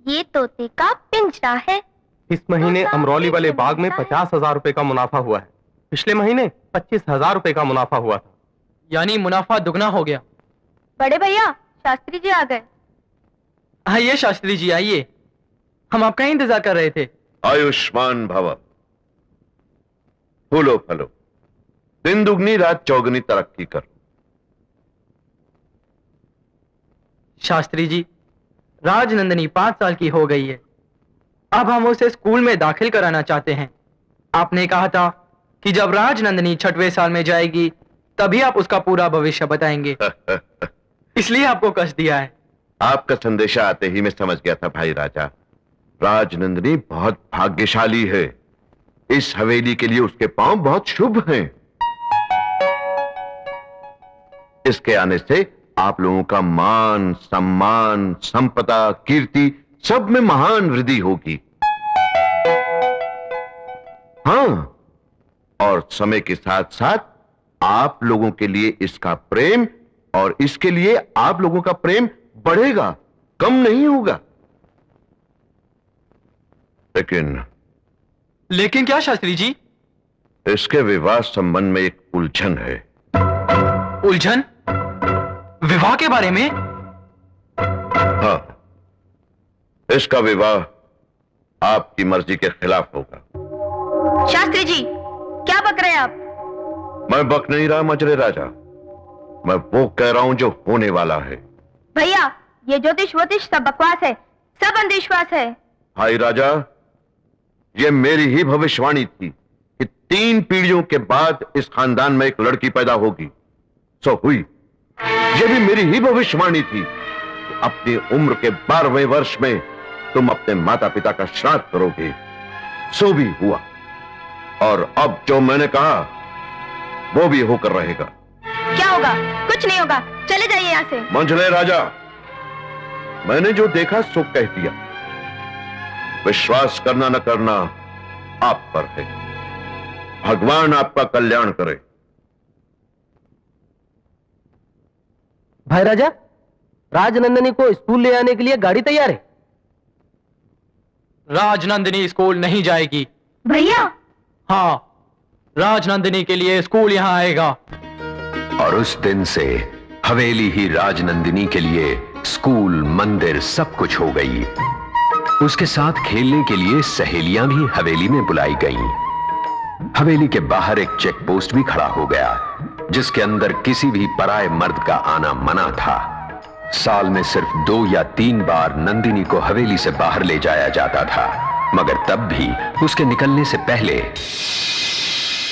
ये तोते का पिंजरा है। इस महीने अमरौली वाले बाग में 50,000 रुपए का मुनाफा हुआ है। पिछले महीने 25,000 रुपए का मुनाफा हुआ था। यानी मुनाफा दुगना हो गया। बड़े भैया, शास्त्री जी आ गए। आइए शास्त्री जी आइए, हम आपका ही इंतजार कर रहे थे। आयुष्मान भव। फूलो फलो, दिन दुगनी रात चौगनी तरक्की कर। शास्त्री जी, राजनंदिनी 5 साल की हो गई है। अब हम उसे स्कूल में दाखिल कराना चाहते हैं। आपने कहा था कि जब राजनंदिनी 6वें साल में जाएगी तभी आप उसका पूरा भविष्य बताएंगे। इसलिए आपको कष्ट दिया है। आपका संदेशा आते ही मैं समझ गया था भाई राजा। राजनंदिनी बहुत भाग्यशाली है। इस हवेली के लिए उसके पांव बहुत शुभ हैं। इसके आने से आप लोगों का मान, सम्मान, संपदा, कीर्ति सब में महान वृद्धि होगी। हाँ, और समय के साथ साथ आप लोगों के लिए इसका प्रेम और इसके लिए आप लोगों का प्रेम बढ़ेगा, कम नहीं होगा। लेकिन क्या शास्त्री जी? इसके विवाह संबंध में एक उलझन है। उलझन? विवाह के बारे में? हाँ, इसका विवाह आपकी मर्जी के खिलाफ होगा। शास्त्री जी, क्या बक रहे हैं आप? मैं बक नहीं रहा मजरे राजा, मैं वो कह रहा हूं जो होने वाला है। भैया, ये ज्योतिष वोतिष सब बकवास है, सब अंधविश्वास है। भाई राजा, ये मेरी ही भविष्यवाणी थी कि 3 पीढ़ियों के बाद इस खानदान में एक लड़की पैदा होगी। सो हुई। ये भी मेरी ही भविष्यवाणी थी कि अपनी उम्र के 12वें वर्ष में तुम अपने माता पिता का श्राद्ध करोगे। सो भी हुआ, और अब जो मैंने कहा वो भी होकर रहेगा। क्या होगा? कुछ नहीं होगा, चले जाइए यहाँ से। मंझले राजा, मैंने जो देखा सो कह दिया। विश्वास करना न करना आप पर है। भगवान आपका कल्याण करे। भाई राजा, राजनंदिनी को स्कूल ले आने के लिए गाड़ी तैयार है। राजनंदिनी स्कूल नहीं जाएगी। भैया? हाँ, राजनंदिनी के लिए स्कूल यहां आएगा। और उस दिन से हवेली ही राजनंदिनी के लिए स्कूल, मंदिर सब कुछ हो गई। उसके साथ खेलने के लिए सहेलियां भी हवेली में बुलाई गईं। हवेली के बाहर एक चेक पोस्ट भी खड़ा हो गया, जिसके अंदर किसी भी पराये मर्द का आना मना था। साल में सिर्फ 2 या 3 बार नंदिनी को हवेली से बाहर ले जाया जाता था, मगर तब भी उसके निकलने से पहले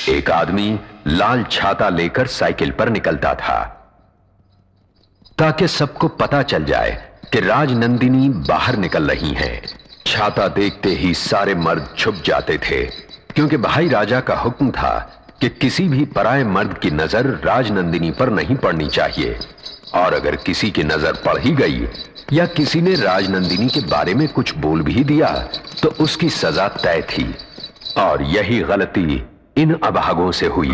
एक आदमी लाल छाता लेकर साइकिल पर निकलता था, ताकि सबको पता चल जाए कि राजनंदिनी बाहर निकल रही हैं। छाता देखते ही सारे मर्द छुप जाते थे, क्योंकि भाई राजा का हुक्म था कि किसी भी पराये मर्द की नजर राजनंदिनी पर नहीं पड़नी चाहिए, और अगर किसी की नजर पड़ ही गई या किसी ने राजनंदिनी के बारे में कुछ बोल भी दिया तो उसकी सजा तय थी। और यही गलती इन अभागों से हुई।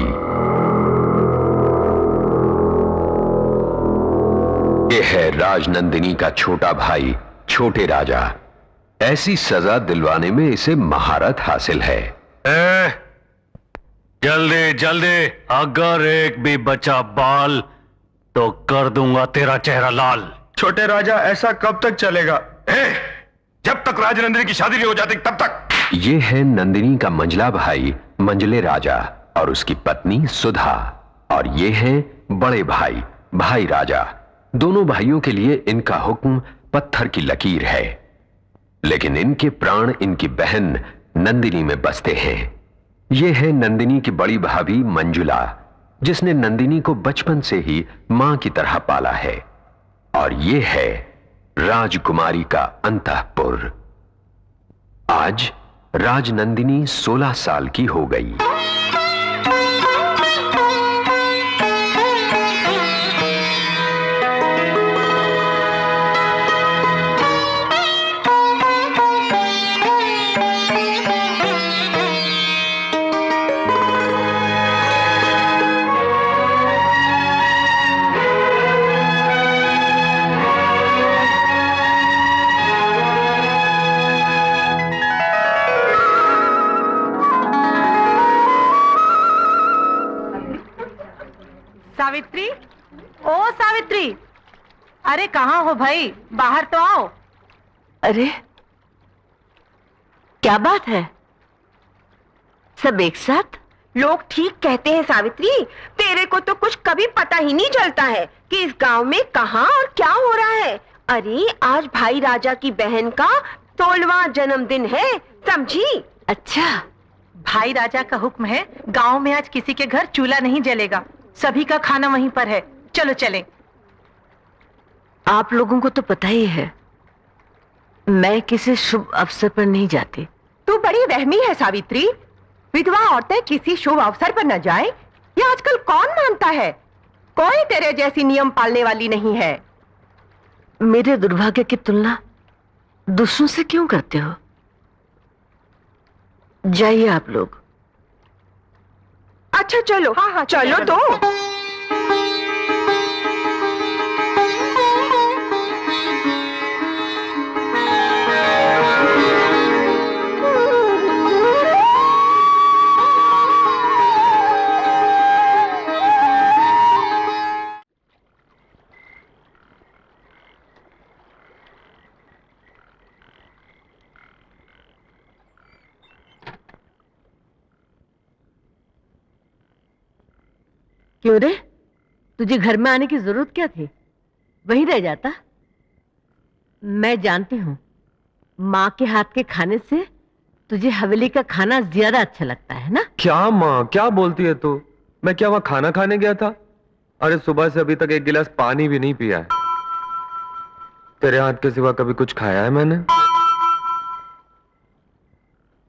यह है राजनंदिनी का छोटा भाई छोटे राजा। ऐसी सजा दिलवाने में इसे महारत हासिल है। जल्दी जल्दी, अगर एक भी बचा बाल तो कर दूंगा तेरा चेहरा लाल। छोटे राजा, ऐसा कब तक चलेगा? जब तक राजनंदिनी की शादी नहीं हो जाती तब तक। ये है नंदिनी का मंझला भाई मंझले राजा और उसकी पत्नी सुधा, और ये है बड़े भाई भाई राजा। दोनों भाइयों के लिए इनका हुक्म पत्थर की लकीर है, लेकिन इनके प्राण इनकी बहन नंदिनी में बसते हैं। ये है नंदिनी की बड़ी भाभी मंजुला, जिसने नंदिनी को बचपन से ही मां की तरह पाला है। और ये है राजकुमारी का अंतःपुर। आज राजनंदिनी 16 साल की हो गई। अरे कहाँ हो भाई, बाहर तो आओ। अरे क्या बात है, सब एक साथ? लोग ठीक कहते हैं सावित्री, तेरे को तो कुछ कभी पता ही नहीं चलता है कि इस गांव में कहाँ और क्या हो रहा है। अरे आज भाई राजा की बहन का 16वां जन्मदिन है, समझी? अच्छा, भाई राजा का हुक्म है, गांव में आज किसी के घर चूल्हा नहीं जलेगा, सभी का खाना वहीं पर है। चलो चलें। आप लोगों को तो पता ही है मैं किसी शुभ अवसर पर नहीं जाती। तू बड़ी वहमी है सावित्री, विधवा औरतें किसी शुभ अवसर पर न जाएं, ये आजकल कौन मानता है? कोई तेरे जैसी नियम पालने वाली नहीं है। मेरे दुर्भाग्य की तुलना दूसरों से क्यों करते हो? जाइए आप लोग। अच्छा चलो। हाँ, चलो तो। क्यों रे, तुझे घर में आने की जरूरत क्या थी? वहीं रह जाता। मैं जानती हूँ माँ के हाथ के खाने से तुझे हवेली का खाना ज्यादा अच्छा लगता है ना? क्या माँ, क्या बोलती है तू? मैं क्या वहां खाना खाने गया था? अरे सुबह से अभी तक एक गिलास पानी भी नहीं पिया है। तेरे हाथ के सिवा कभी कुछ खाया है मैंने?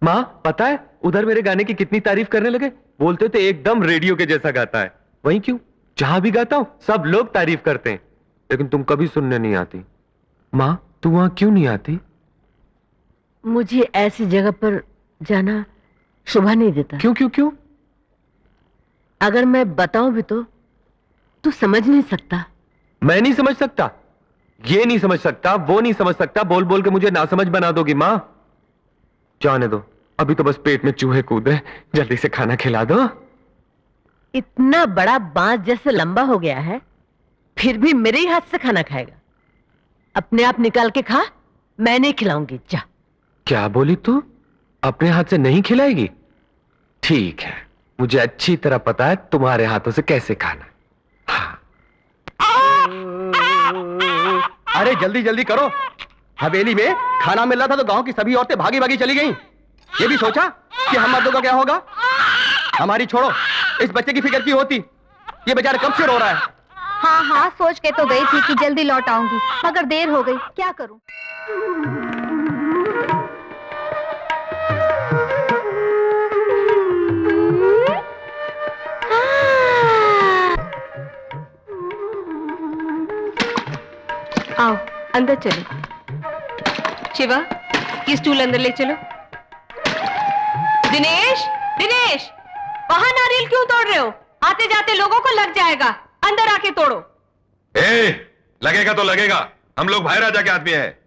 माँ पता है उधर मेरे गाने की कितनी तारीफ करने लगे, बोलते थे एकदम रेडियो के जैसा गाता है। वहीं क्यों, जहां भी गाता हूं सब लोग तारीफ करते हैं, लेकिन तुम कभी सुनने नहीं आती। माँ तू वहां क्यों नहीं आती? मुझे ऐसी जगह पर जाना शोभा नहीं देता। क्यों क्यों क्यों? अगर मैं बताऊं भी तो तू समझ नहीं सकता। मैं नहीं समझ सकता, ये नहीं समझ सकता, वो नहीं समझ सकता, बोल बोल के मुझे नासमझ बना दोगी माँ। जाने दो, अभी तो बस पेट में चूहे कूद रहे, जल्दी से खाना खिला दो। इतना बड़ा बांस जैसे लंबा हो गया है, फिर भी मेरे ही हाथ से खाना खाएगा। अपने आप निकाल के खा, मैं नहीं खिलाऊंगी, जा। क्या बोली तू? अपने हाथ से नहीं खिलाएगी? ठीक है, मुझे अच्छी तरह पता है तुम्हारे हाथों से कैसे खाना। हाँ। अरे जल्दी जल्दी करो, हवेली में खाना मिल रहा था तो गांव की सभी औरतें भागी भागी चली गईं। ये भी सोचा कि हम मर्दों का क्या होगा? हमारी छोड़ो, इस बच्चे की फिक्र की होती? ये बेचारा कब से रो रहा है। हाँ हाँ, सोच के तो गई थी कि जल्दी लौट आऊंगी, मगर देर हो गई, क्या करूं? आओ अंदर चलो। शिवा, ये स्टूल अंदर ले चलो। दिनेश, दिनेश, वहां नारियल क्यों तोड़ रहे हो? आते जाते लोगों को लग जाएगा, अंदर आके तोड़ो। लगेगा तो लगेगा, हम लोग भाई राजा के आदमी हैं।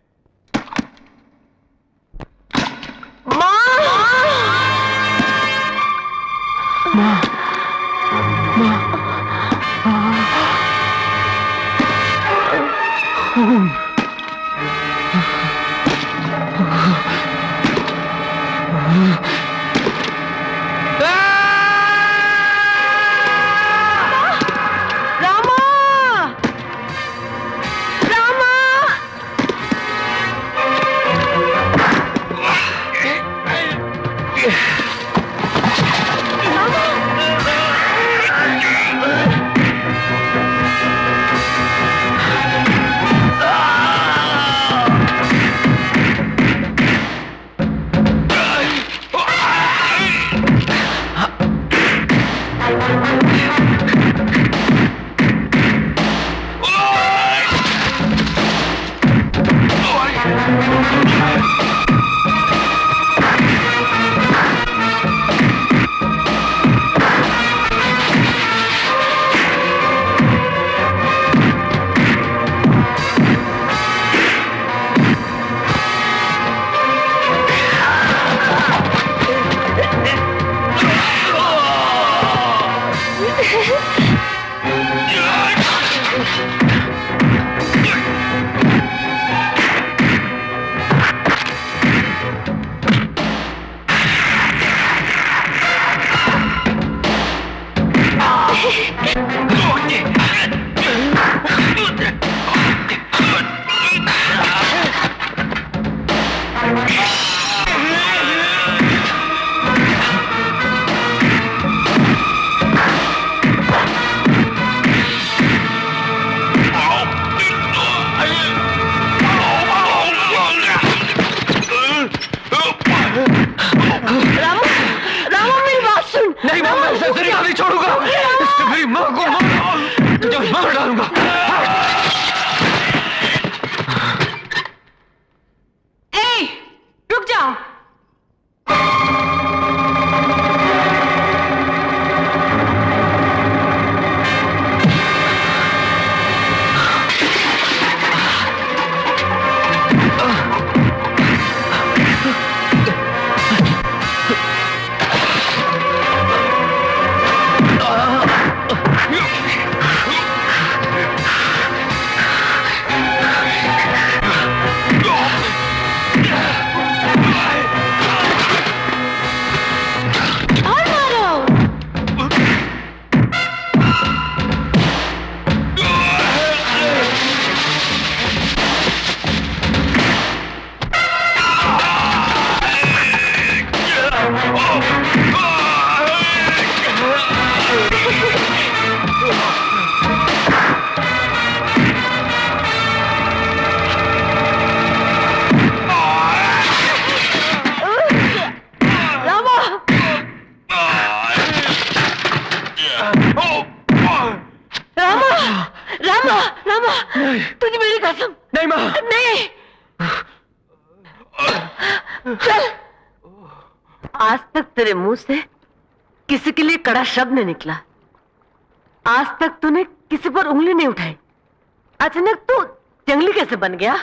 नहीं मैं ससुरी को नहीं छोड़ूंगा, इसको मेरी मां को मार, तुझे मार डालूंगा। ए, रुक जाओ। तुझे मेरी कसम। नहीं माँ, नहीं। चल। आज तक तेरे मुंह से किसी के लिए कड़ा शब्द नहीं निकला, आज तक तूने किसी पर उंगली नहीं उठाई, अचानक तू जंगली कैसे बन गया?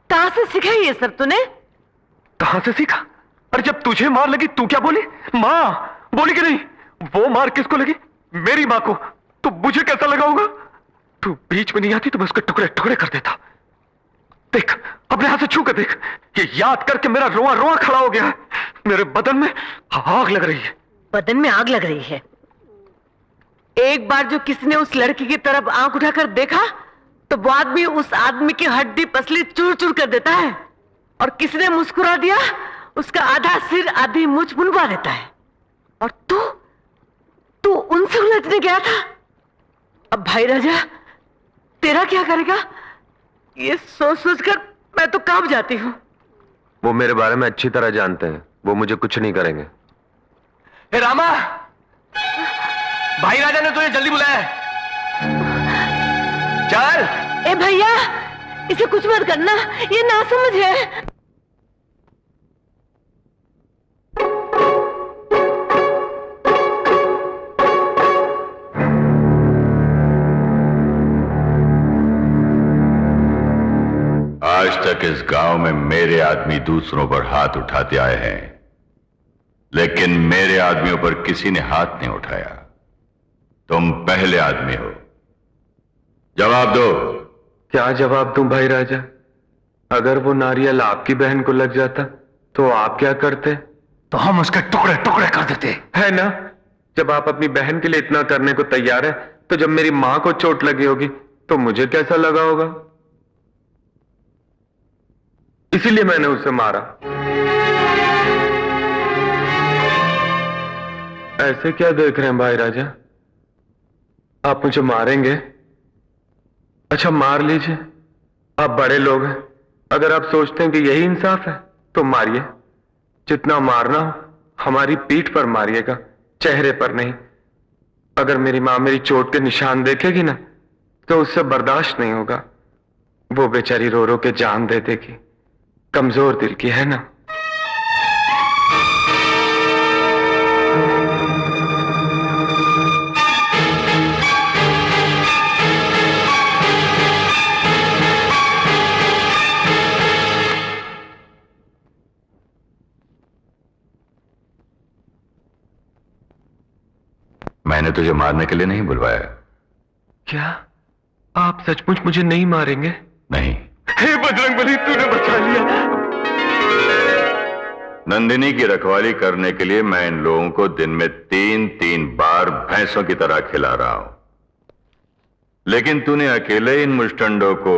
कहां से सीखा ये सब तूने? कहां से सीखा? और जब तुझे मार लगी तू क्या बोली? माँ बोली कि नहीं? वो मार किसको लगी? मेरी माँ को। तो मुझे कैसा लगा होगा? तू बीच में नहीं आती तो मैं उसके टुकड़े टुकड़े कर देता। देख अपने हाथ से छू कर देख, ये याद करके मेरा रोआ रोआ खड़ा हो गया है। मेरे बदन में आग लग रही है। बदन में आग लग रही है? एक बार जो किसी ने उस लड़की की तरफ आंख उठाकर देखा तो वो आदमी उस आदमी की हड्डी पसली चूर चूर कर देता है, और किसी ने मुस्कुरा दिया उसका आधा सिर आधी मुझ मुनवा देता है। और तू उनसे उलझने गया था। अब भाई राजा तेरा क्या करेगा? ये सोच सोचकर मैं तो कांप जाती हूँ। वो मेरे बारे में अच्छी तरह जानते हैं, वो मुझे कुछ नहीं करेंगे। ए रामा, भाई राजा ने तुझे जल्दी बुलाया है। चल। ए भैया, इसे कुछ मत करना, ये नासमझ है। आज तक इस गांव में मेरे आदमी दूसरों पर हाथ उठाते आए हैं, लेकिन मेरे आदमियों पर किसी ने हाथ नहीं उठाया। तुम पहले आदमी हो, जवाब दो। क्या जवाब दूं भाई राजा? अगर वो नारियल आपकी बहन को लग जाता तो आप क्या करते? तो हम उसके टुकड़े टुकड़े कर देते, है ना? जब आप अपनी बहन के लिए इतना करने को तैयार है, तो जब मेरी मां को चोट लगी होगी तो मुझे कैसा लगा होगा? इसीलिए मैंने उसे मारा। ऐसे क्या देख रहे हैं भाई राजा? आप मुझे मारेंगे? अच्छा मार लीजिए, आप बड़े लोग हैं। अगर आप सोचते हैं कि यही इंसाफ है तो मारिए। जितना मारना हो हमारी पीठ पर मारिएगा, चेहरे पर नहीं। अगर मेरी मां मेरी चोट के निशान देखेगी ना तो उससे बर्दाश्त नहीं होगा। वो बेचारी रो रो के जान दे देगी। कमजोर दिल की है ना। मैंने तुझे मारने के लिए नहीं बुलवाया। क्या आप सचमुच मुझे नहीं मारेंगे? नहीं। हे बजरंगबली, तूने बचा लिया। नंदिनी की रखवाली करने के लिए मैं इन लोगों को दिन में 3-3 बार भैंसों की तरह खिला रहा हूं, लेकिन तूने अकेले इन मुष्टंडों को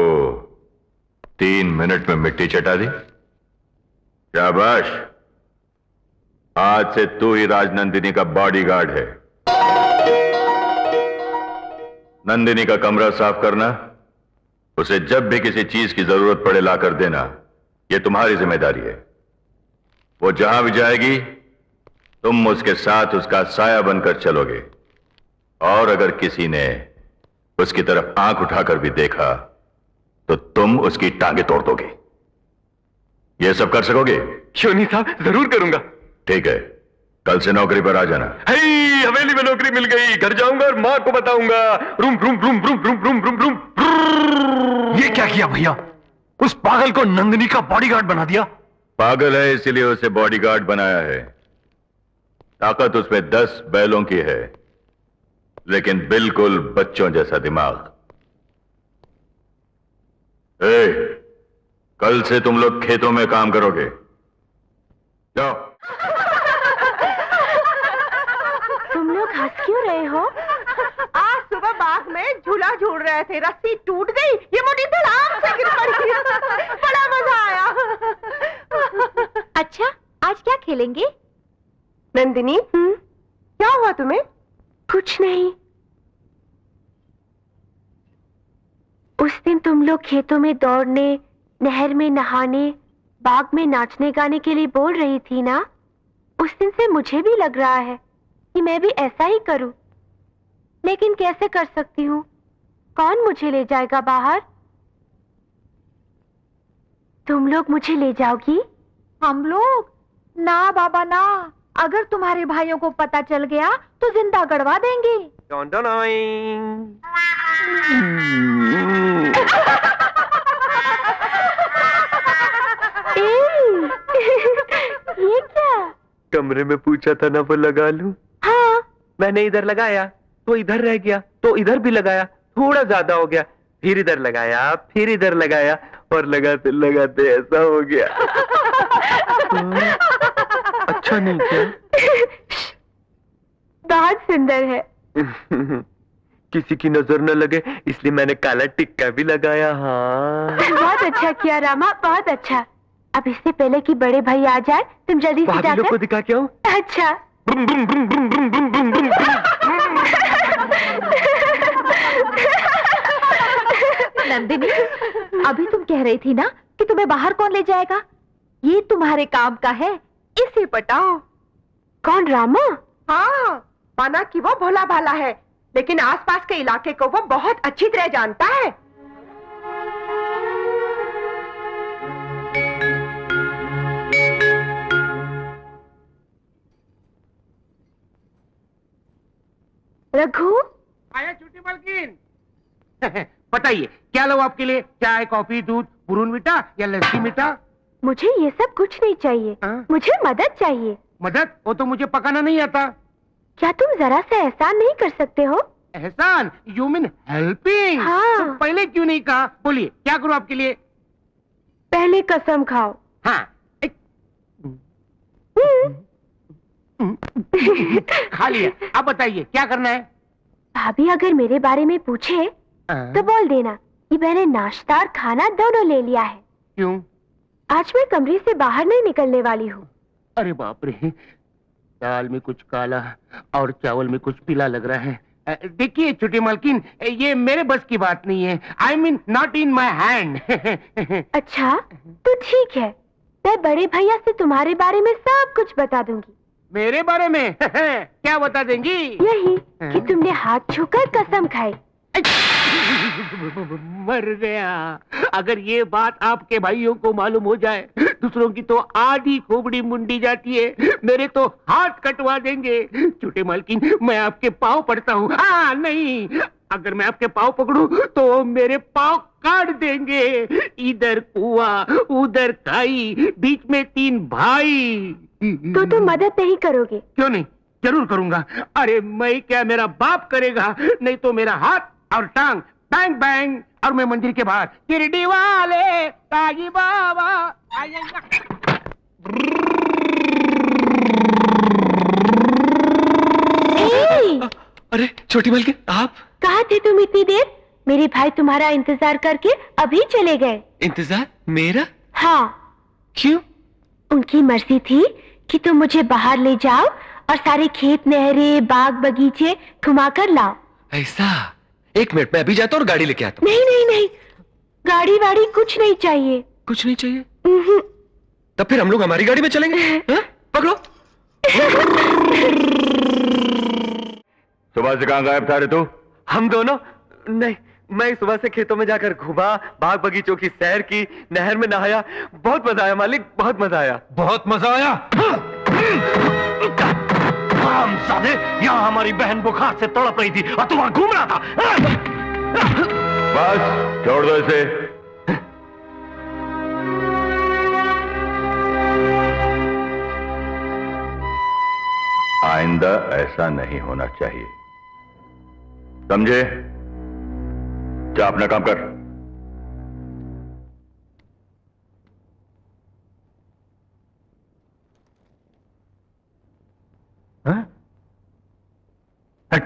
3 मिनट में मिट्टी चटा दी। शाबाश, आज से तू ही राजनंदिनी का बॉडीगार्ड है। नंदिनी का कमरा साफ करना, उसे जब भी किसी चीज की जरूरत पड़े लाकर देना, यह तुम्हारी जिम्मेदारी है। वो जहां भी जाएगी तुम उसके साथ उसका साया बनकर चलोगे, और अगर किसी ने उसकी तरफ आंख उठाकर भी देखा तो तुम उसकी टांगे तोड़ दोगे। ये सब कर सकोगे? क्यों नहीं साहब, जरूर करूंगा। ठीक है, कल से नौकरी पर आ जाना। हवेली में नौकरी मिल गई, घर जाऊंगा और माँ को बताऊंगा। Room room room room room room room room. ये क्या किया भैया? उस पागल को नंदिनी का बॉडीगार्ड बना दिया। पागल है इसलिए उसे बॉडीगार्ड बनाया है। ताकत उसमें 10 बैलों की है, लेकिन बिल्कुल बच्चों जैसा दिमाग। कल से तुम लोग खेतों में काम करोगे। जाओ। तुम लोग हंस क्यों रहे हो? आज सुबह बाग में झूला झूल रहे थे, रस्सी टूट गई, ये मोटी धड़ाम से गिर पड़ी। बड़ा मजा आया। अच्छा, आज क्या खेलेंगे? नंदिनी, क्या हुआ तुम्हें? कुछ नहीं। उस दिन तुम लोग खेतों में दौड़ने, नहर में नहाने, बाग में नाचने गाने के लिए बोल रही थी ना? उस दिन से मुझे भी लग रहा है कि मैं भी ऐसा ही करूं, लेकिन कैसे कर सकती हूँ? कौन मुझे ले जाएगा बाहर? तुम लोग मुझे ले जाओगी? हम लोग? ना बाबा ना, अगर तुम्हारे भाइयों को पता चल गया तो जिंदा गड़वा देंगे। ये क्या? कमरे में पूछा था ना वो लगा लूं। हाँ, मैंने इधर लगाया तो इधर रह गया, तो इधर भी लगाया, थोड़ा ज्यादा हो गया, फिर इधर लगाया, फिर इधर लगाया, और लगाते लगाते ऐसा हो गया। अच्छा नहीं क्या? बहुत सुंदर है। किसी की नजर न लगे इसलिए मैंने काला टिक्का भी लगाया। हाँ, बहुत अच्छा किया रामा, बहुत अच्छा। अब इससे पहले कि बड़े भाई आ जाए तुम जल्दी से जाकर को दिखा के आओ। अच्छा। नंदिनी, अभी तुम कह रही थी ना कि तुम्हें बाहर कौन ले जाएगा? ये तुम्हारे काम का है, इसे पटाओ। कौन, रामा? हाँ, माना कि वो भोला भाला है, लेकिन आसपास के इलाके को वो बहुत अच्छी तरह जानता है। रघु, आया छोटी मालकिन। बताइए क्या लो आपके लिए? चाय, कॉफी, दूध, बुरून मीठा या लस्सी मीठा? मुझे ये सब कुछ नहीं चाहिए। मुझे मदद चाहिए। मदद? वो तो मुझे पकाना नहीं आता। क्या तुम जरा सा एहसान नहीं कर सकते हो? एहसान? You mean helping? हाँ। तो पहले क्यों नहीं कहा? बोलिए क्या करूं आपके लिए? पहले कसम खाओ। हाँ। खा लिया, अब बताइए क्या करना है? भाभी अगर मेरे बारे में पूछे तो बोल देना कि मैंने नाश्ता और खाना दोनों ले लिया है। क्यों? आज मैं कमरे से बाहर नहीं निकलने वाली हूँ। अरे बाप रे, दाल में कुछ काला और चावल में कुछ पीला लग रहा है। देखिए छोटी मालकिन, ये मेरे बस की बात नहीं है। I mean not in my hand. अच्छा तो ठीक है, मैं बड़े भैया से तुम्हारे बारे में सब कुछ बता दूंगी। मेरे बारे में? क्या बता देंगी? यही कि तुमने हाथ छूकर कसम खाई। मर गया। अगर ये बात आपके भाइयों को मालूम हो जाए, दूसरों की तो आधी खोपड़ी मुंडी जाती है, मेरे तो हाथ कटवा देंगे। छोटे मालकिन, मैं आपके पाँव पड़ता हूँ। हाँ नहीं, अगर मैं आपके पाँव पकड़ूं तो मेरे पाँव काट देंगे। इधर कुआं, उधर खाई, बीच में 3 भाई। तो तुम मदद नहीं करोगे? क्यों नहीं, जरूर करूंगा। अरे मैं क्या, मेरा बाप करेगा। नहीं तो मेरा हाथ और टांग बैंग बैंग, और मैं मंदिर के बाहर शिरडी वाले साईं बाबा। अरे छोटी मालकिन, आप कहाँ थे तुम इतनी देर? मेरे भाई तुम्हारा इंतजार करके अभी चले गए। इंतजार? मेरा? हाँ। क्यों? उनकी मर्जी थी कि तुम मुझे बाहर ले जाओ और सारे खेत, नहरें, बाग, बगीचे घुमा कर लाओ। ऐसा? एक मिनट, मैं अभी जाता हूँ और गाड़ी लेके आता हूँ। नहीं नहीं नहीं, गाड़ी वाड़ी कुछ नहीं चाहिए। कुछ नहीं चाहिए? तब फिर हम लोग हमारी गाड़ी में चलेंगे। हाँ? पकड़ो। सुबह से कहां गायब था रे तू? हम दोनों? नहीं, मैं सुबह से खेतों में जाकर घूमा, बाग बगीचों की सैर की, नहर में नहाया। बहुत मजा आया मालिक, बहुत मजा आया। बहुत मजा आया? हरामजादे, यहाँ हमारी बहन बुखार से तड़प रही थी और तू वहां घूम रहा था। बस छोड़ दो इसे। आइंदा ऐसा नहीं होना चाहिए, समझे? जा अपना काम कर। हाँ? हट।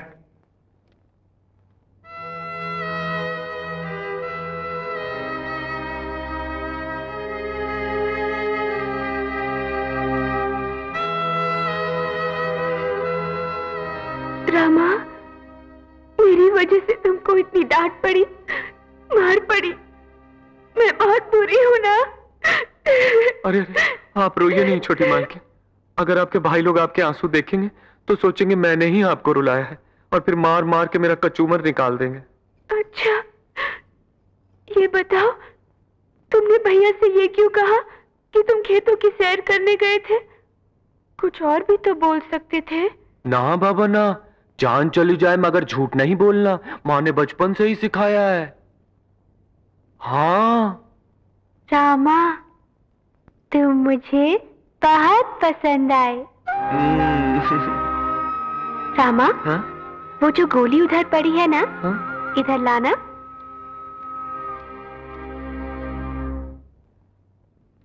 रामा, मेरी वजह से तुमको इतनी डांट पड़ी, मार पड़ी। मैं बहुत बुरी हूं ना? अरे आप रोइए नहीं छोटी मालकिन। अगर आपके भाई लोग आपके आंसू देखेंगे तो सोचेंगे मैंने ही आपको रुलाया है और फिर मार मार के मेरा कचूमर निकाल देंगे। अच्छा, ये बताओ, तुमने भैया से ये क्यों कहा कि तुम खेतों की सैर करने गए थे? कुछ और भी तो बोल सकते थे। ना बाबा ना, जान चली जाए मगर झूठ नहीं बोलना, माँ ने बचपन से ही सिखाया है। हाँ रामा, तुम मुझे बहुत पसंद आए। रामा, हाँ? वो जो गोली उधर पड़ी है ना, हाँ? इधर लाना।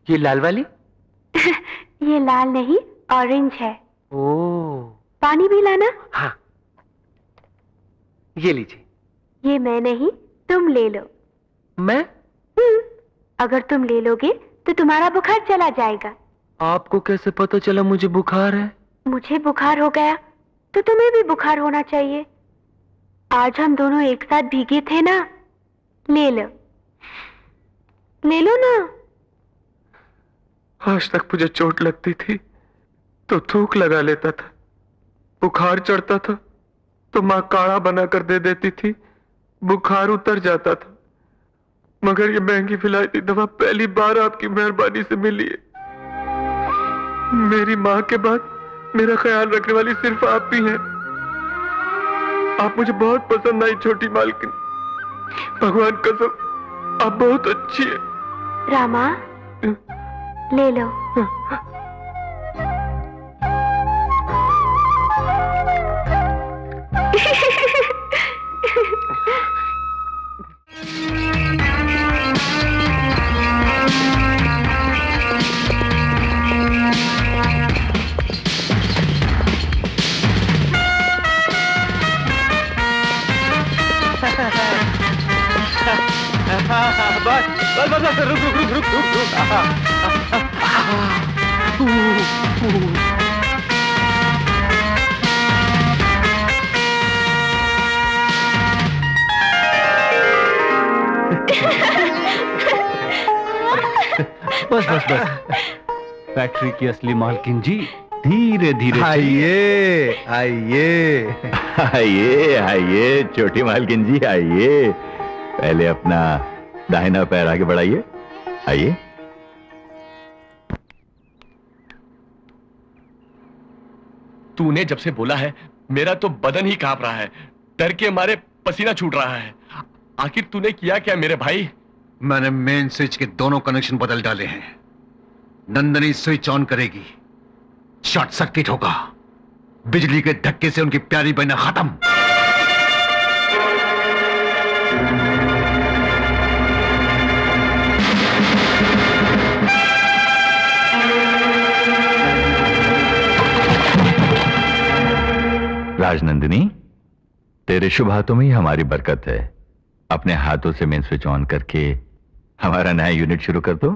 ये लाल वाली? ये लाल नहीं, ऑरेंज है। ओह। पानी भी लाना। हाँ, ये लीजिए। ये मैं नहीं, तुम ले लो। मैं? अगर तुम ले लोगे तो तुम्हारा बुखार चला जाएगा। आपको कैसे पता चला मुझे बुखार है? मुझे बुखार हो गया तो तुम्हें भी बुखार होना चाहिए। आज हम दोनों एक साथ भीगे थे ना, ले लो, ले लो ना। आज तक मुझे चोट लगती थी तो थूक लगा लेता था, बुखार चढ़ता था तो माँ काढ़ा बना कर दे देती थी, बुखार उतर जाता था। मगर ये महंगी विलायती दवा पहली बार आपकी मेहरबानी से मिली है। मेरी माँ के बाद मेरा ख्याल रखने वाली सिर्फ आप ही हैं। आप मुझे बहुत पसंद आई छोटी मालकिन, भगवान कसम आप बहुत अच्छी है। रामा, ले लो। बस बस बस, रुक रुक रुक रुक रुक रुक। बस बस बस। फैक्ट्री की असली मालकिन जी धीरे धीरे। आइए आइए आइए आइए छोटी मालकिन जी, आइए। पहले अपना दाहिना पैर आगे बढ़ाइए, आइए। तूने जब से बोला है मेरा तो बदन ही कांप रहा है, डर के मारे पसीना छूट रहा है। आखिर तूने किया क्या मेरे भाई? मैंने मेन स्विच के दोनों कनेक्शन बदल डाले हैं। नंदनी स्विच ऑन करेगी, शॉर्ट सर्किट होगा, बिजली के धक्के से उनकी प्यारी बहना खत्म। राजनंदिनी, तेरे शुभ हाथों में ही हमारी बरकत है। अपने हाथों से मेन स्विच ऑन करके हमारा नया यूनिट शुरू कर दो।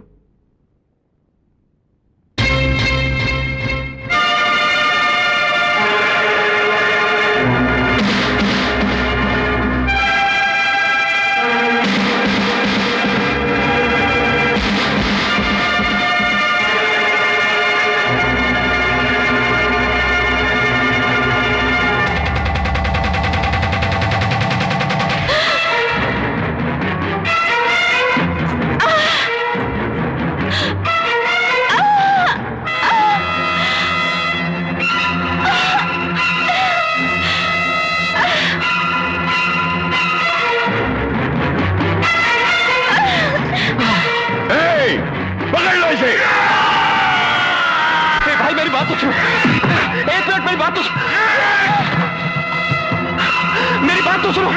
बात तो सुनो, एक मिनट मेरी बात तो सुनो, मेरी बात तो सुनो।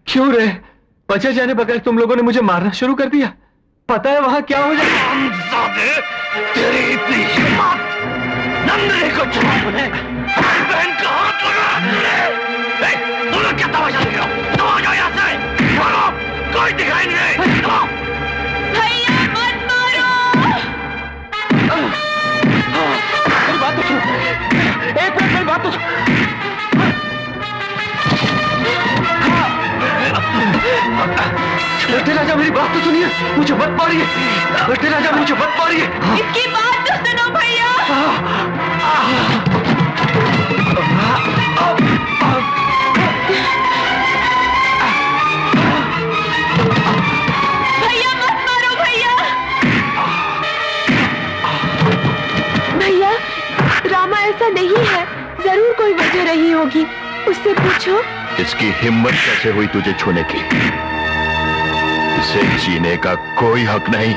क्यों रे? बचे जाने बगैर तुम लोगों ने मुझे मारना शुरू कर दिया। पता है वहां क्या हो जाएगा? तेरी इतनी हिम्मत, नंदनी को छुड़ाने में हमारी बहन का हाथ लगा। तुम लोग क्या तमाशा देख रहे हो? तुम आ जाओ यहाँ से, मारो, कोई दिखाई नहीं दे। भैया मत मारो। मेरी बात तो सुनो, एक मिनट मेरी बात तो सुनो। बेटे राजा मेरी बात तो सुनिए, मुझे मत मारिए। बेटे राजा मुझे मत मारिए। इसकी बात तो सुनो भैया। भैया मत मारो भैया। भैया रामा ऐसा नहीं है, जरूर कोई वजह रही होगी, उससे पूछो। इसकी हिम्मत कैसे हुई तुझे छूने की? इसे जीने का कोई हक नहीं।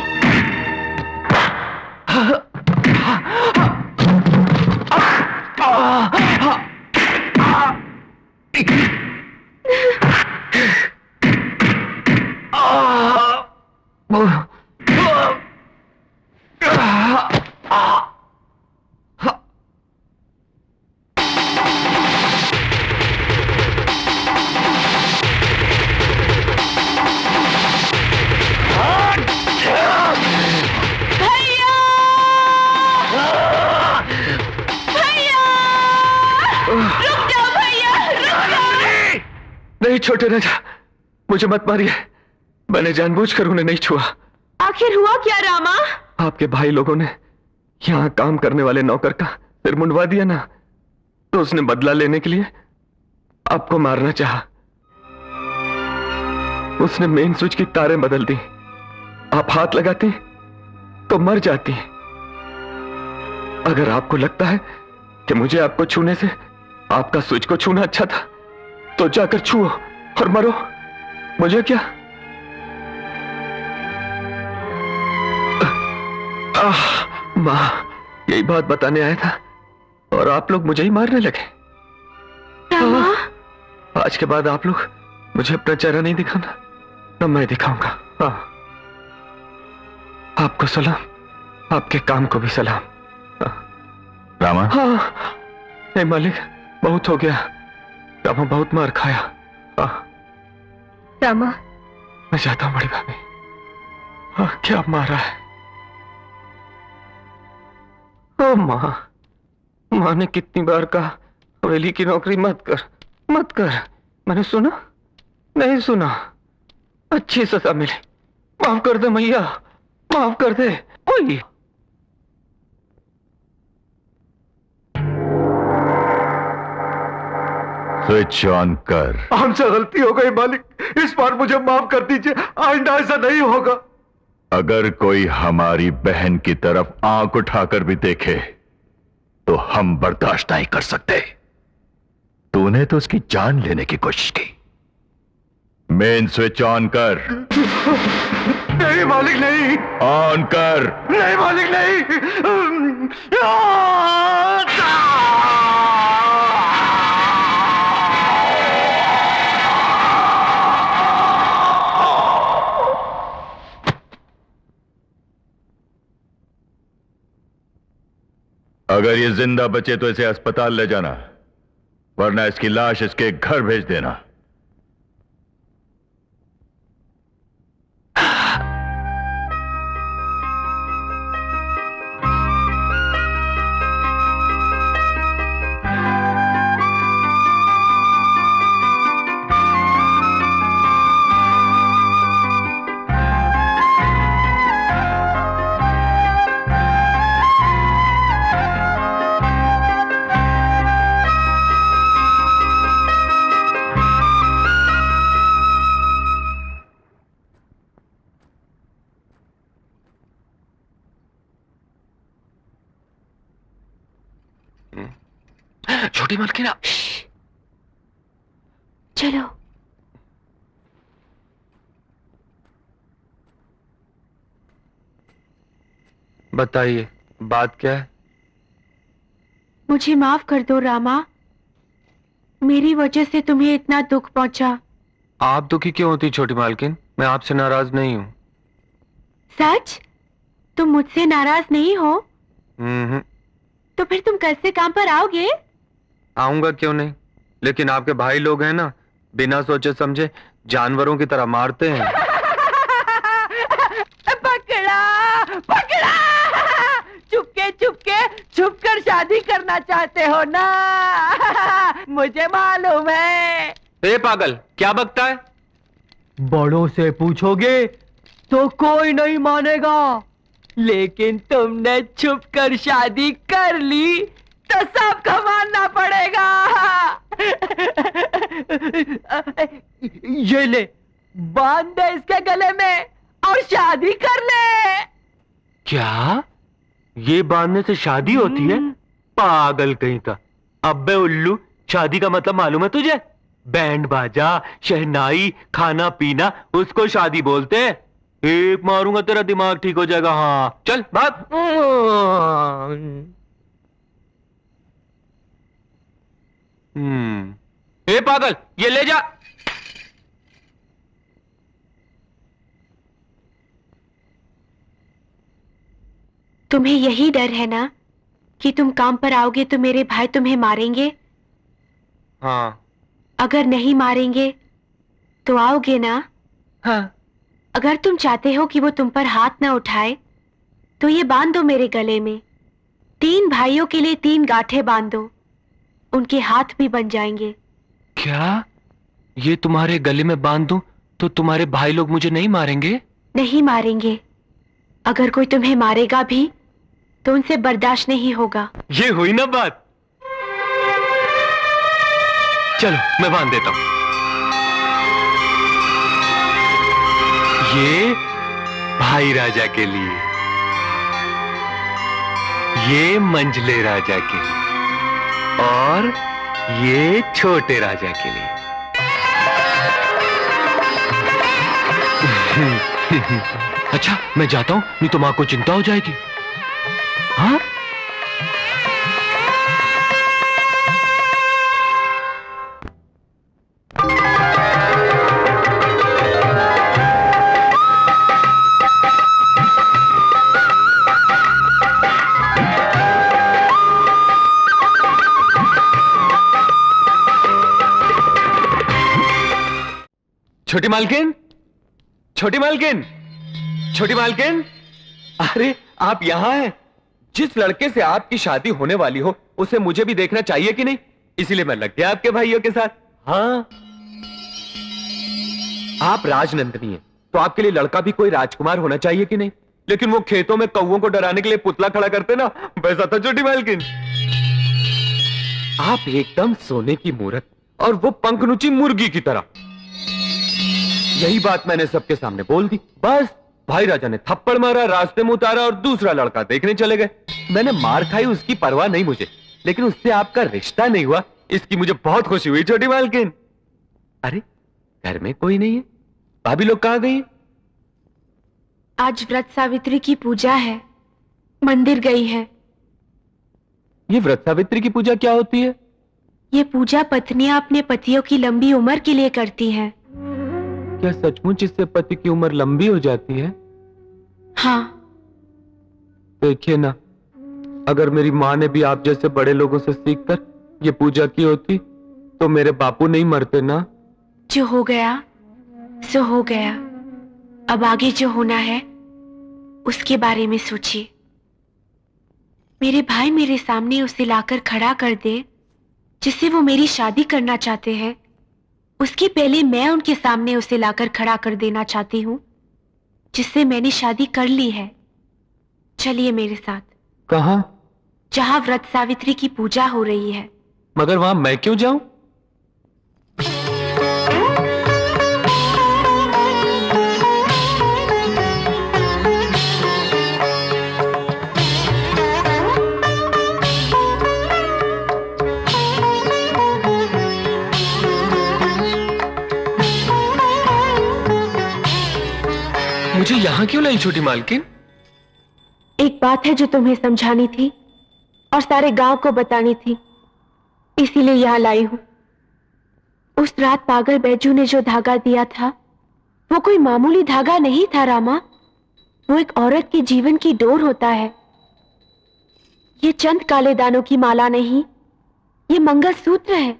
नहीं छोटे राजा, मुझे मत मारिए, मैंने जानबूझकर उन्हें नहीं छुआ। आखिर हुआ क्या रामा? आपके भाई लोगों ने यहाँ काम करने वाले नौकर का सिर मुंडवा दिया ना, तो उसने बदला लेने के लिए आपको मारना चाहा। उसने मेन स्विच की तारें बदल दी, आप हाथ लगाती तो मर जाती। अगर आपको लगता है कि मुझे आपको छूने से आपका स्विच को छूना अच्छा था, तो जाकर छुओ और मरो, मुझे क्या। मां यही बात बताने आया था और आप लोग मुझे ही मारने लगे। आज के बाद आप लोग मुझे अपना चेहरा नहीं दिखाना, न मैं दिखाऊंगा। हाँ, आपको सलाम, आपके काम को भी सलाम। रामा? हाँ, नहीं मालिक, बहुत हो गया, रामा बहुत मार खाया। हाँ, रामा मैं जाता हूं बड़ी भाभी। हाँ, क्या मारा है? ओ माँ, माँ ने कितनी बार कहा हवेली की नौकरी मत कर, मत कर। मैंने सुना? नहीं सुना। अच्छी सजा मिली, माफ कर दे मैया, माफ कर दे। ओए स्विच ऑन कर। हमसे गलती हो गई मालिक, इस बार मुझे माफ कर दीजिए, आइंदा ऐसा नहीं होगा। अगर कोई हमारी बहन की तरफ आंख उठाकर भी देखे तो हम बर्दाश्त नहीं कर सकते। तूने तो उसकी जान लेने की कोशिश की। मेन स्विच ऑन कर। नहीं मालिक नहीं। ऑन कर। नहीं मालिक नहीं। अगर ये जिंदा बचे तो इसे अस्पताल ले जाना, वरना इसकी लाश इसके घर भेज देना। छोटी मालकिन, चलो। बताइए बात क्या है? मुझे माफ कर दो रामा, मेरी वजह से तुम्हें इतना दुख पहुंचा। आप दुखी क्यों होती छोटी मालकिन? मैं आपसे नाराज नहीं हूं। सच? तुम मुझसे नाराज नहीं हो? तो फिर तुम कल से काम पर आओगे? आऊंगा क्यों नहीं, लेकिन आपके भाई लोग हैं ना, बिना सोचे समझे जानवरों की तरह मारते हैं। पकड़ा पकड़ा, चुपके चुपके छुपकर शादी करना चाहते हो ना? मुझे मालूम है। ए पागल, क्या बकता है? बड़ों से पूछोगे तो कोई नहीं मानेगा, लेकिन तुमने छुपकर शादी कर ली तो सबको मानना पड़ेगा। ये ले, बांध दे इसके गले में और शादी कर ले। क्या ये बांधने से शादी होती है? पागल कहीं का। अब्बे उल्लू, शादी का मतलब मालूम है तुझे? बैंड बाजा, शहनाई, खाना पीना, उसको शादी बोलते हैं। एक मारूंगा तेरा दिमाग ठीक हो जाएगा। हाँ चल भाग। ए पागल, ये ले जा। तुम्हें यही डर है ना कि तुम काम पर आओगे तो मेरे भाई तुम्हें मारेंगे? हाँ। अगर नहीं मारेंगे तो आओगे ना? हाँ। अगर तुम चाहते हो कि वो तुम पर हाथ ना उठाए तो ये बांध दो मेरे गले में। 3 भाइयों के लिए 3 गांठें बांध दो, उनके हाथ भी बन जाएंगे। क्या ये तुम्हारे गले में बांध दूं तो तुम्हारे भाई लोग मुझे नहीं मारेंगे? नहीं मारेंगे। अगर कोई तुम्हें मारेगा भी तो उनसे बर्दाश्त नहीं होगा। ये हुई ना बात। चलो मैं बांध देता हूं। ये भाई राजा के लिए, ये मंझले राजा के लिए, और ये छोटे राजा के लिए। अच्छा मैं जाता हूं, नहीं तो मां को चिंता हो जाएगी। हाँ? छोटी मालकिन, छोटी मालकिन, छोटी मालकिन, अरे आप यहां हैं। जिस लड़के से आपकी शादी होने वाली हो उसे मुझे भी देखना चाहिए कि नहीं, इसीलिए मैं लग गया आपके भाइयों के साथ। हाँ, आप राजनंदिनी हैं तो आपके लिए लड़का भी कोई राजकुमार होना चाहिए कि नहीं? लेकिन वो खेतों में कौवों को डराने के लिए पुतला खड़ा करते ना, वैसा था छोटी मालकिन। आप एकदम सोने की मूरत और वो पंखनुची मुर्गी की तरह। यही बात मैंने सबके सामने बोल दी। बस भाई राजा ने थप्पड़ मारा, रास्ते में उतारा और दूसरा लड़का देखने चले गए। मैंने मार खाई, उसकी परवाह नहीं मुझे, लेकिन उससे आपका रिश्ता नहीं हुआ, इसकी मुझे बहुत खुशी हुई छोटी मालकिन। अरे घर में कोई नहीं है, भाभी लोग कहाँ गई? आज व्रत सावित्री की पूजा है, मंदिर गई है। ये व्रत सावित्री की पूजा क्या होती है? ये पूजा पत्नियां अपने पतियों की लंबी उम्र के लिए करती हैं। क्या सचमुच इससे पति की उम्र लंबी हो जाती है? हाँ। देखिए ना, अगर मेरी माँ ने भी आप जैसे बड़े लोगों से सीखकर ये पूजा की होती तो मेरे बापू नहीं मरते ना। जो हो गया सो हो गया, अब आगे जो होना है उसके बारे में सोचिए। मेरे भाई मेरे सामने उसे लाकर खड़ा कर दे जिससे वो मेरी शादी करना चाहते हैं, उसके पहले मैं उनके सामने उसे लाकर खड़ा कर देना चाहती हूँ जिससे मैंने शादी कर ली है। चलिए मेरे साथ। कहाँ? जहाँ व्रत सावित्री की पूजा हो रही है। मगर वहां मैं क्यों जाऊं? मुझे यहां क्यों लाई छोटी मालकिन? एक बात है जो तुम्हें समझानी थी और सारे गांव को बतानी थी, इसीलिए यहां लाई हूं। उस रात पागल बैजू ने जो धागा दिया था वो कोई मामूली धागा नहीं था रामा, वो एक औरत के जीवन की डोर होता है। ये चंद काले दानों की माला नहीं, ये मंगलसूत्र है।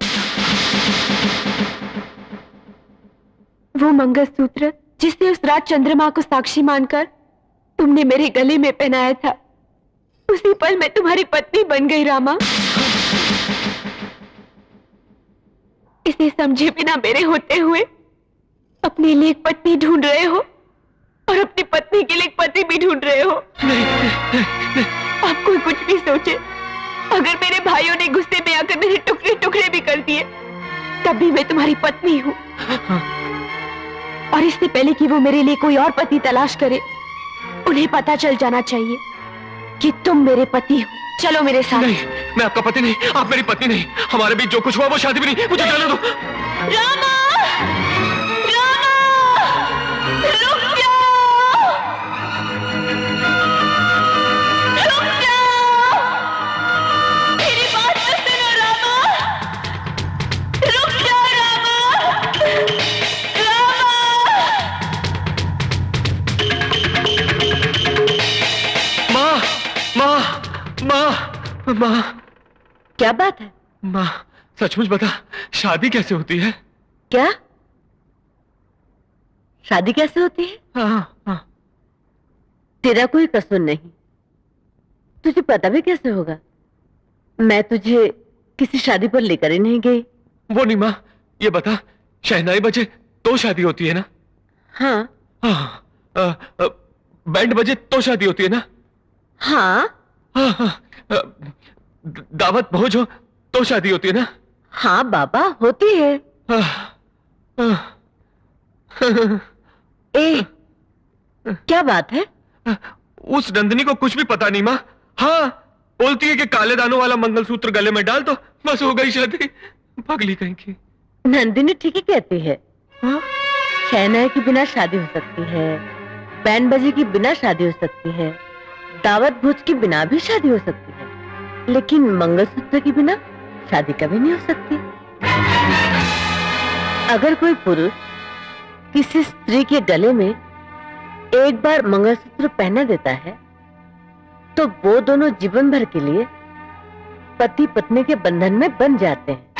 वो मंगलसूत्र जिसे उस रात चंद्रमा को साक्षी मानकर तुमने मेरे गले में पहनाया था, उसी पल मैं तुम्हारी पत्नी बन गई रामा। इसे समझे बिना मेरे होते हुए अपने लिए एक पत्नी ढूंढ रहे हो और अपनी पत्नी के लिए एक पति भी ढूंढ रहे हो। आप कोई कुछ भी सोचे, अगर मेरे भाइयों ने गुस्से में आकर मेरे टुकड़े टुकड़े भी कर दिए तब भी मैं तुम्हारी पत्नी हूँ। और इससे पहले कि वो मेरे लिए कोई और पति तलाश करे, उन्हें पता चल जाना चाहिए कि तुम मेरे पति हो। चलो मेरे साथ। नहीं, मैं आपका पति नहीं, आप मेरी पत्नी नहीं। हमारे बीच जो कुछ हुआ वो शादी भी नहीं। मुझे जाने दो। रामा! रामा! रुक जाओ! रुक जाओ! मेरी बात तो सुनो रामा! रुक जाओ रामा! माँ, माँ, क्या बात है? माँ, सचमुच बता, शादी कैसे होती है? क्या? शादी कैसे होती है? हाँ, हाँ। तेरा कोई कसूर नहीं, तुझे पता भी कैसे होगा? मैं तुझे किसी शादी पर लेकर ही नहीं गई। वो नहीं माँ, ये बता, शहनाई बजे तो शादी होती है ना? हाँ। बैंड बजे तो शादी होती है ना? हाँ। दावत पहुंचो तो शादी होती है ना? हाँ बाबा, होती है। ए, क्या बात है? उस नंदिनी को कुछ भी पता नहीं माँ। हाँ, बोलती है कि काले दानों वाला मंगलसूत्र गले में डाल दो, बस हो गई शादी। पगली कहीं की। नंदिनी ठीक ही कहती है। शहनाई के बिना शादी हो सकती है, बैंड बजे की बिना शादी हो सकती है, दावत भोज के बिना भी शादी हो सकती है, लेकिन मंगलसूत्र के बिना शादी कभी नहीं हो सकती। अगर कोई पुरुष किसी स्त्री के गले में एक बार मंगलसूत्र पहना देता है तो वो दोनों जीवन भर के लिए पति पत्नी के बंधन में बन जाते हैं।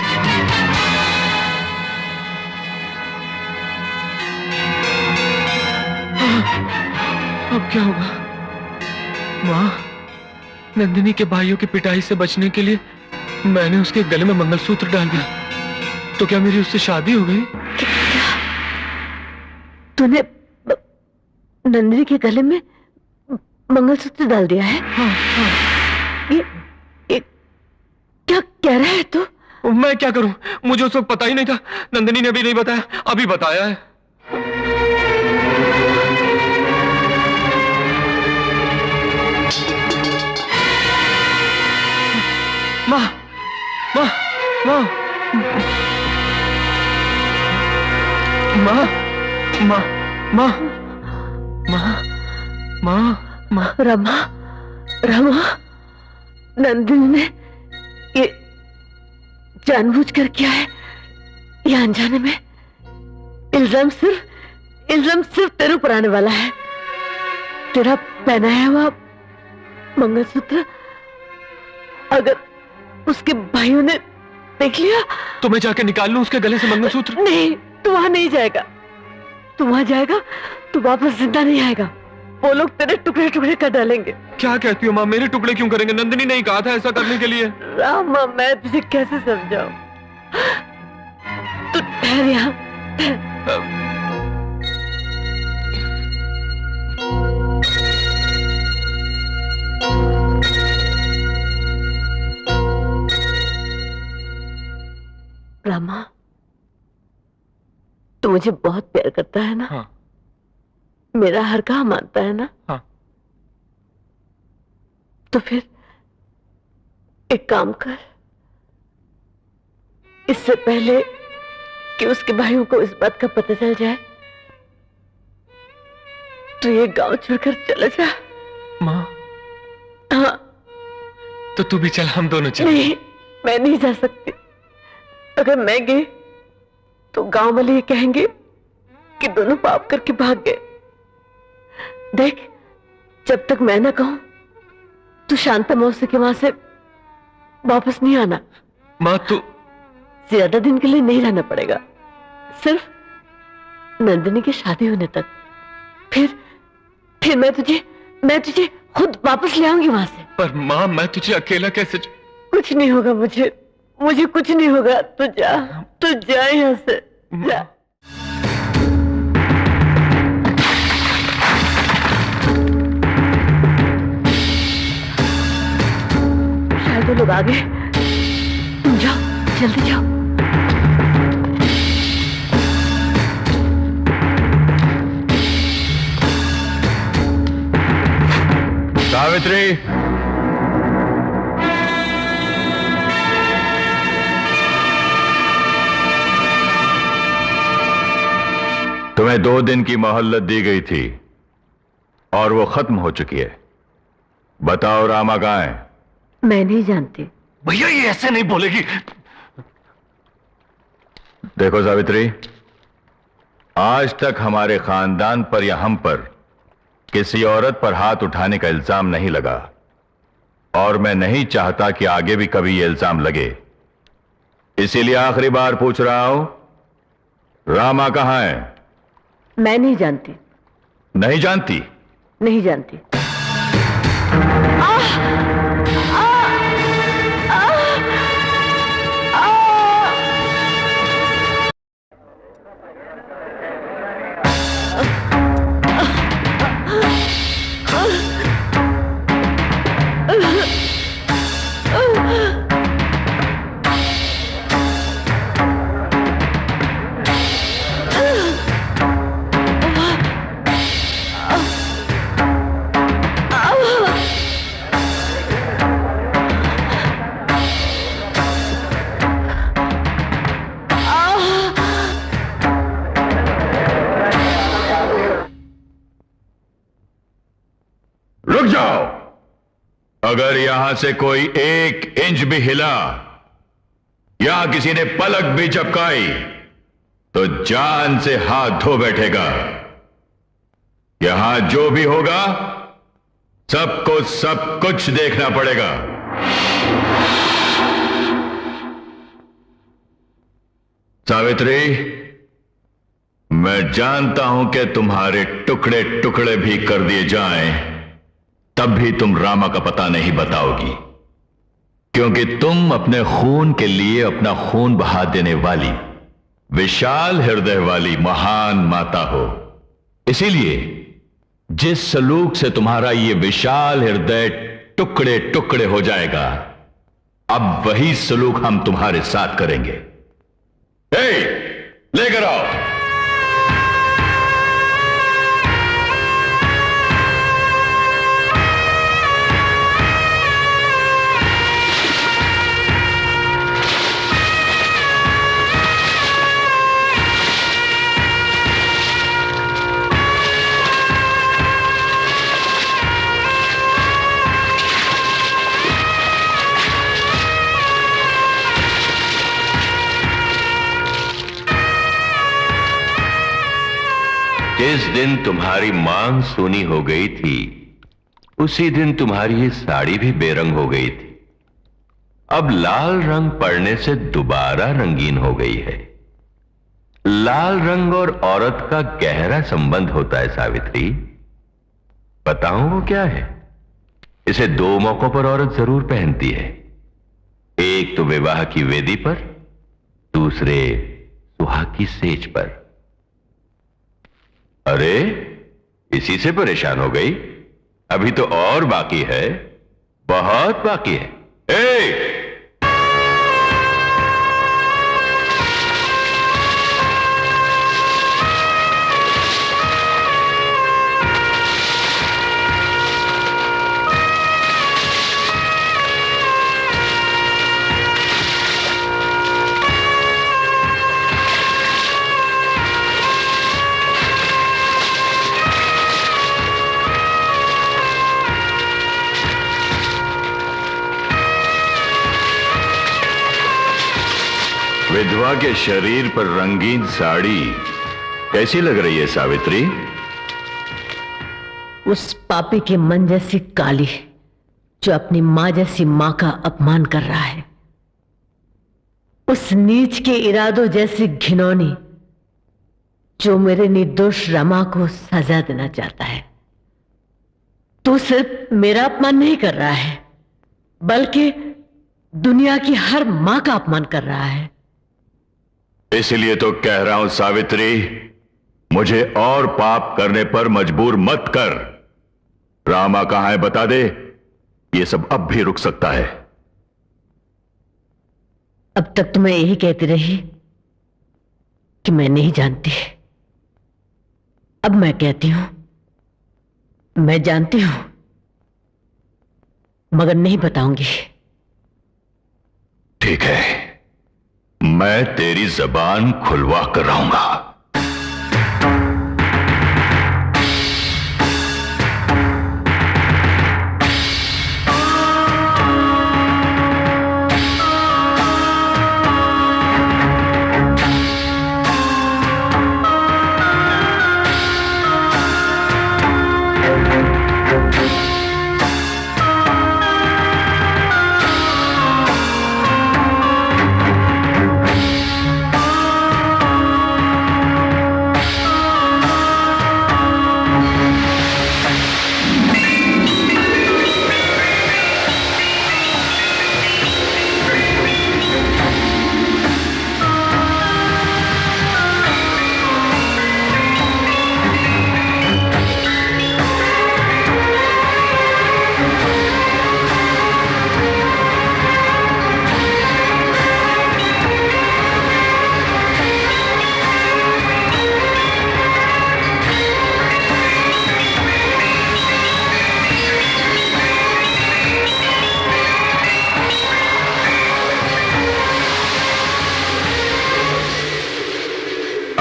अब क्या होगा? माँ, नंदिनी के भाइयों की पिटाई से बचने के लिए मैंने उसके गले में मंगलसूत्र डाल दिया, तो क्या मेरी उससे शादी हो गई? तूने नंदिनी के गले में मंगलसूत्र डाल दिया है? हाँ, हाँ। ये क्या कह रहा है तू? मैं क्या करूं? मुझे उस वक्त पता ही नहीं था। नंदिनी ने भी नहीं बताया, अभी बताया है। माँ, माँ, माँ, माँ, माँ, माँ, माँ, माँ, माँ, रमा, रमा, नंदिनी ने ये जानबूझकर किया है या अनजाने में? इल्जाम सिर्फ तेरे ऊपर आने वाला है। तेरा पहनाया हुआ मंगलसूत्र अगर उसके भाइयों ने देख लिया तो मैं जाके निकाल लूं उसके गले से मंगलसूत्र? नहीं, तू वहां नहीं जाएगा। तू वहां जाएगा तो वापस जिंदा नहीं आएगा। वो लोग तेरे टुकड़े टुकड़े कर डालेंगे। क्या कहती हो माँ? मेरे टुकड़े क्यों करेंगे? नंदिनी ने ही कहा था ऐसा करने के लिए। रामा, मैं तुझे कैसे समझाऊं? तू ठहर यहाँ। रामा, तू मुझे बहुत प्यार करता है ना? हाँ। मेरा हर कहा मानता है ना? हाँ। तो फिर एक काम कर, इससे पहले कि उसके भाइयों को इस बात का पता चल जाए, तो ये गांव छोड़कर चला जा। माँ। हाँ। तो तू भी चल, हम दोनों चल। नहीं, मैं नहीं जा सकती। अगर मैं गई तो गांव वाले ये कहेंगे कि दोनों पाप करके भाग गए। देख, जब तक मैं ना कहूं तू शांता मौसी के वहां से वापस नहीं आना। माँ, तू ज्यादा दिन के लिए नहीं रहना पड़ेगा, सिर्फ नंदिनी की शादी होने तक। फिर मैं तुझे खुद वापस ले आऊंगी वहां से। पर माँ, मैं तुझे अकेला कैसे? कुछ नहीं होगा मुझे कुछ नहीं होगा। तू जा यहाँ से, जा। शायद वो लोग आ गए। तुम जाओ, जल्दी जाओ। सावित्री, तुम्हें 2 दिन की मोहल्लत दी गई थी और वो खत्म हो चुकी है। बताओ रामा कहाँ है? मैं नहीं जानती। भैया, ये ऐसे नहीं बोलेगी। देखो सावित्री, आज तक हमारे खानदान पर या हम पर किसी औरत पर हाथ उठाने का इल्जाम नहीं लगा, और मैं नहीं चाहता कि आगे भी कभी ये इल्जाम लगे। इसीलिए आखिरी बार पूछ रहा हूं, रामा कहां है? मैं नहीं जानती। नहीं जानती? नहीं जानती। रुक जाओ। अगर यहां से कोई 1 इंच भी हिला या किसी ने पलक भी झपकाई तो जान से हाथ धो बैठेगा। यहां जो भी होगा सबको सब कुछ देखना पड़ेगा। सावित्री, मैं जानता हूं कि तुम्हारे टुकड़े टुकड़े भी कर दिए जाएं, तब भी तुम रामा का पता नहीं बताओगी, क्योंकि तुम अपने खून के लिए अपना खून बहा देने वाली विशाल हृदय वाली महान माता हो। इसीलिए जिस सलूक से तुम्हारा ये विशाल हृदय टुकड़े टुकड़े हो जाएगा, अब वही सलूक हम तुम्हारे साथ करेंगे। लेकर आओ। जिस दिन तुम्हारी मांग सूनी हो गई थी, उसी दिन तुम्हारी ये साड़ी भी बेरंग हो गई थी। अब लाल रंग पड़ने से दोबारा रंगीन हो गई है। लाल रंग और औरत का गहरा संबंध होता है सावित्री। बताऊं वो क्या है? इसे 2 मौकों पर औरत जरूर पहनती है। एक तो विवाह की वेदी पर, दूसरे सुहाग की सेज पर। अरे, इसी से परेशान हो गई? अभी तो और बाकी है, बहुत बाकी है। विधवा के शरीर पर रंगीन साड़ी कैसी लग रही है सावित्री? उस पापी के मन जैसी काली जो अपनी मां जैसी मां का अपमान कर रहा है, उस नीच के इरादों जैसी घिनौनी जो मेरे निर्दोष रमा को सजा देना चाहता है। तू सिर्फ मेरा अपमान नहीं कर रहा है, बल्कि दुनिया की हर मां का अपमान कर रहा है। इसलिए तो कह रहा हूं सावित्री, मुझे और पाप करने पर मजबूर मत कर। रामा कहां है बता दे, ये सब अब भी रुक सकता है। अब तक तो मैं यही कहती रही कि मैं नहीं जानती। अब मैं कहती हूं, मैं जानती हूं, मगर नहीं बताऊंगी। ठीक है, मैं तेरी जबान खुलवा कर रहूंगा।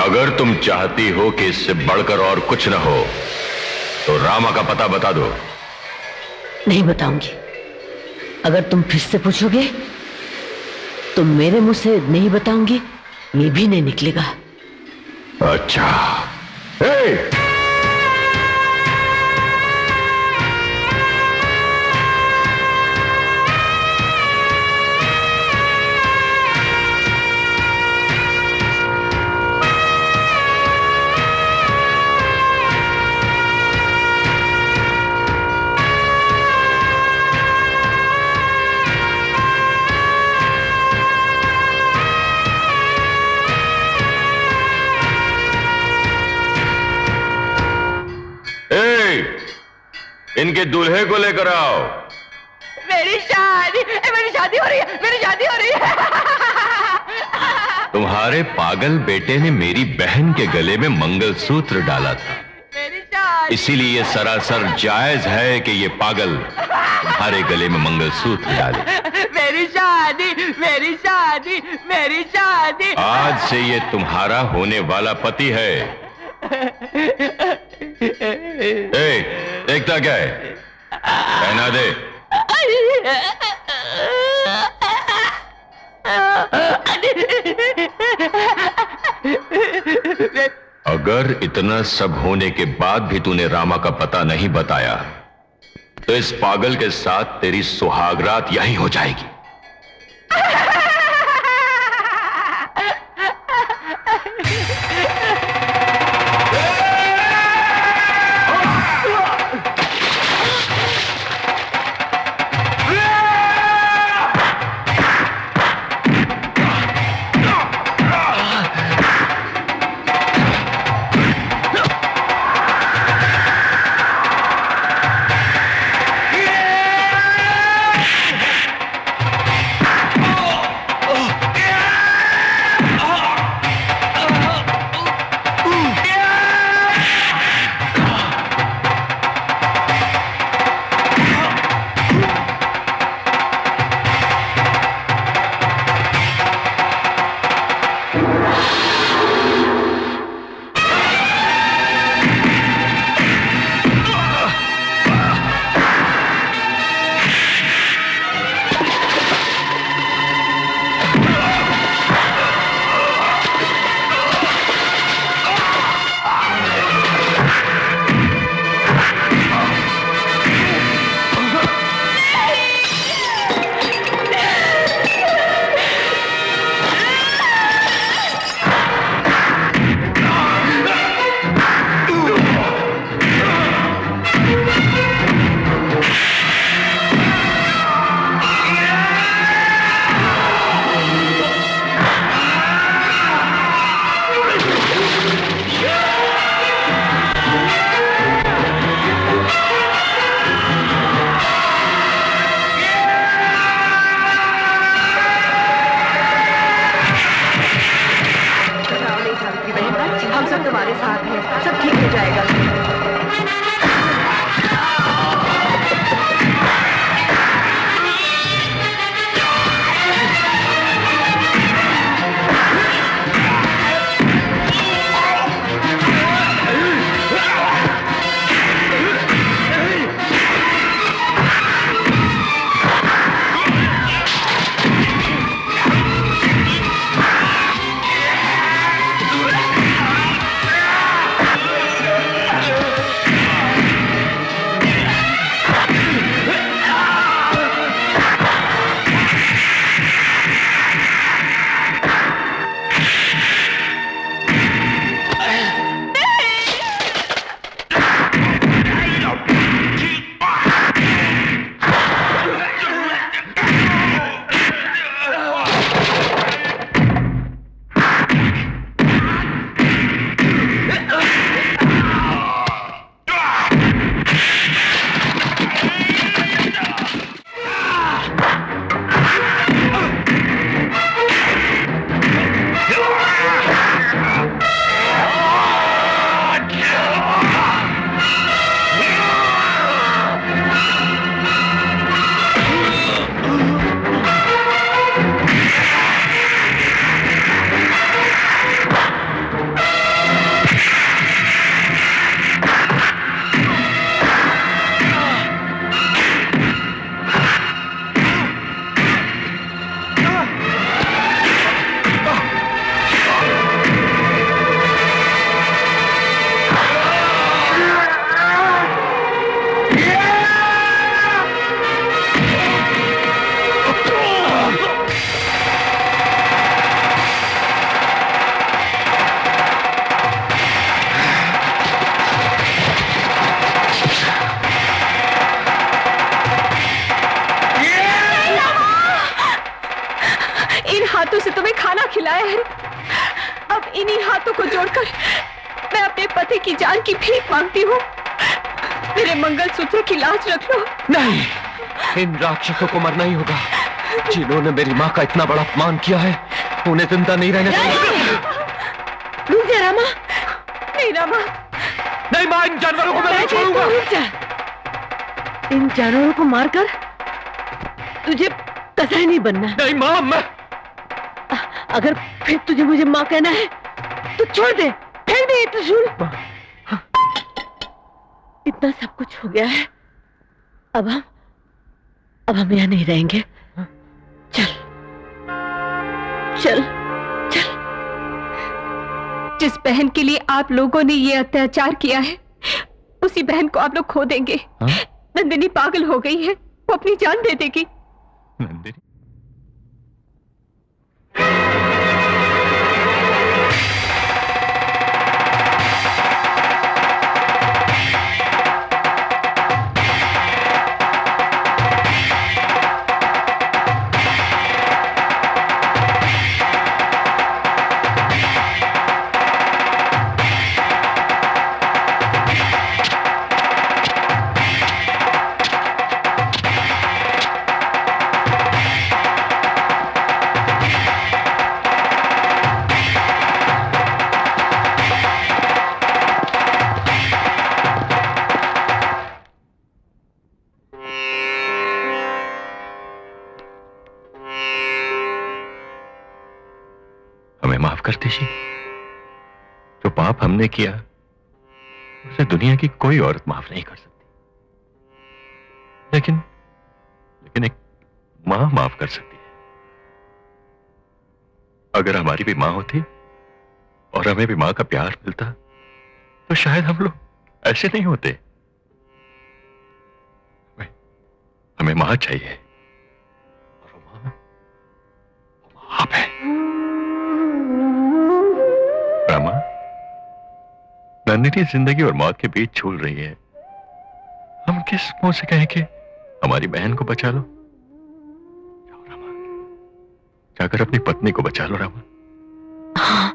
अगर तुम चाहती हो कि इससे बढ़कर और कुछ न हो, तो रामा का पता बता दो। नहीं बताऊंगी। अगर तुम फिर से पूछोगे तो मेरे मुंह से नहीं बताऊंगी, ये भी नहीं निकलेगा। अच्छा। इनके दूल्हे को लेकर आओ। मेरी शादी हो रही है, मेरी शादी हो रही है। तुम्हारे पागल बेटे ने मेरी बहन के गले में मंगलसूत्र डाला था, इसीलिए ये सरासर जायज है कि ये पागल तुम्हारे गले में मंगलसूत्र डाले। मेरी शादी, मेरी शादी, मेरी शादी। आज से ये तुम्हारा होने वाला पति है। देखता क्या है, पहना दे। अगर इतना सब होने के बाद भी तूने रामा का पता नहीं बताया तो इस पागल के साथ तेरी सुहागरात यही हो जाएगी। हाथों से तुम्हें खाना खिलाया है, अब इन्हीं हाथों को जोड़कर मैं अपने पति की जान की भीख मांगती हूँ। मेरे मंगलसूत्र की लाज रख लो। नहीं, इन राक्षसों को मरना ही होगा जिन्होंने मेरी माँ का इतना बड़ा अपमान किया है। उन्हें जिंदा नहीं रहने देंगे। रुक जा रामा, नहीं रामा, नहीं माँ, इन जानवरों को मैं नहीं छोड़ूंगा। इन जानवरों को मारकर तुझे कसाई नहीं बनना। नहीं माँ, मैं अगर फिर तुझे मुझे माँ कहना है तो छोड़ दे, फेंक दे ये त्रिशूल। इतना सब कुछ हो गया है, अब हम यहाँ नहीं रहेंगे। चल चल चल। जिस बहन के लिए आप लोगों ने ये अत्याचार किया है, उसी बहन को आप लोग खो देंगे। नंदिनी पागल हो गई है, वो अपनी जान दे देगी। नंदिनी? कर दीजिए। जो पाप हमने किया उसे दुनिया की कोई औरत माफ नहीं कर सकती, लेकिन एक मां माफ कर सकती है। अगर हमारी भी मां होती और हमें भी मां का प्यार मिलता तो शायद हम लोग ऐसे नहीं होते। हमें मां चाहिए और वो मां आप है। रामा, नंदिनी जिंदगी और मौत के बीच झूल रही है। हम किस मुंह से कहें कि हमारी बहन को बचा लो? जाओ रामा, जाकर अपनी पत्नी को बचा लो रामा। हाँ